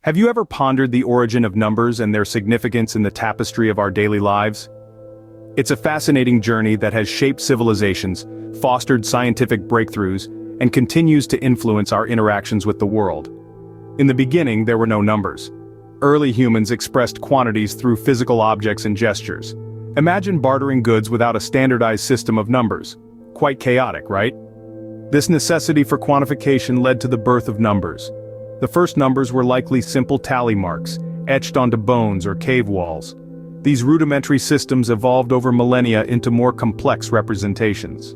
Have you ever pondered the origin of numbers and their significance in the tapestry of our daily lives? It's a fascinating journey that has shaped civilizations, fostered scientific breakthroughs, and continues to influence our interactions with the world. In the beginning, there were no numbers. Early humans expressed quantities through physical objects and gestures. Imagine bartering goods without a standardized system of numbers. Quite chaotic, right? This necessity for quantification led to the birth of numbers. The first numbers were likely simple tally marks, etched onto bones or cave walls. These rudimentary systems evolved over millennia into more complex representations.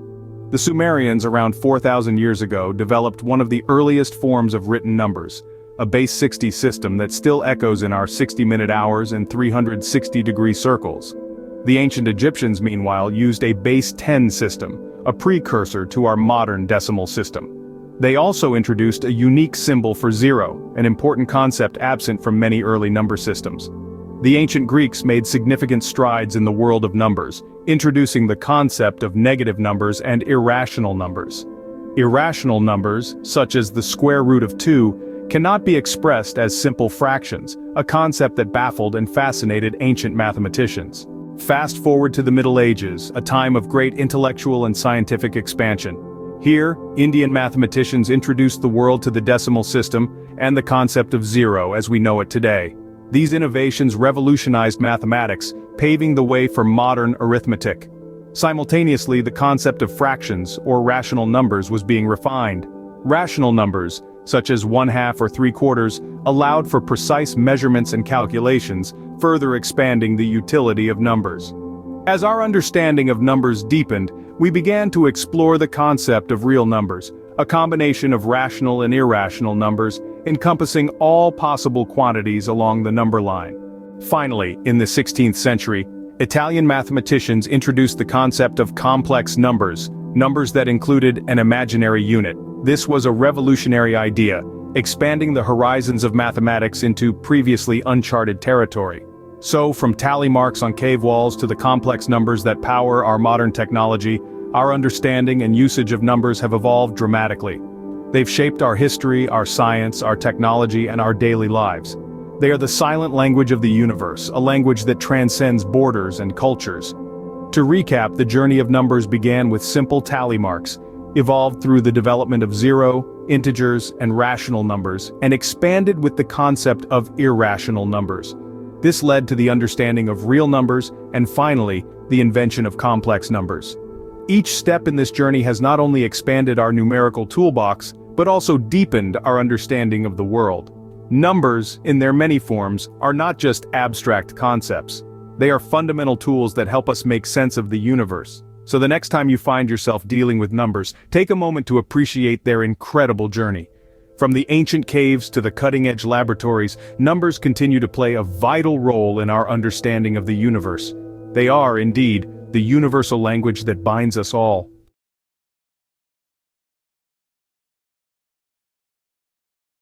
The Sumerians around 4,000 years ago developed one of the earliest forms of written numbers, a base 60 system that still echoes in our 60-minute hours and 360-degree circles. The ancient Egyptians, meanwhile, used a base 10 system, a precursor to our modern decimal system. They also introduced a unique symbol for zero, an important concept absent from many early number systems. The ancient Greeks made significant strides in the world of numbers, introducing the concept of negative numbers and irrational numbers. Irrational numbers, such as the square root of 2, cannot be expressed as simple fractions, a concept that baffled and fascinated ancient mathematicians. Fast forward to the Middle Ages, a time of great intellectual and scientific expansion. Here, Indian mathematicians introduced the world to the decimal system and the concept of zero as we know it today. These innovations revolutionized mathematics, paving the way for modern arithmetic. Simultaneously, the concept of fractions, or rational numbers, was being refined. Rational numbers, such as 1/2 or 3/4, allowed for precise measurements and calculations, further expanding the utility of numbers. As our understanding of numbers deepened, we began to explore the concept of real numbers, a combination of rational and irrational numbers, encompassing all possible quantities along the number line. Finally, in the 16th century, Italian mathematicians introduced the concept of complex numbers, numbers that included an imaginary unit. This was a revolutionary idea, expanding the horizons of mathematics into previously uncharted territory. So, from tally marks on cave walls to the complex numbers that power our modern technology, our understanding and usage of numbers have evolved dramatically. They've shaped our history, our science, our technology, and our daily lives. They are the silent language of the universe, a language that transcends borders and cultures. To recap, the journey of numbers began with simple tally marks, evolved through the development of zero, integers, and rational numbers, and expanded with the concept of irrational numbers. This led to the understanding of real numbers, and finally, the invention of complex numbers. Each step in this journey has not only expanded our numerical toolbox, but also deepened our understanding of the world. Numbers, in their many forms, are not just abstract concepts. They are fundamental tools that help us make sense of the universe. So the next time you find yourself dealing with numbers, take a moment to appreciate their incredible journey. From the ancient caves to the cutting-edge laboratories, numbers continue to play a vital role in our understanding of the universe. They are, indeed, the universal language that binds us all.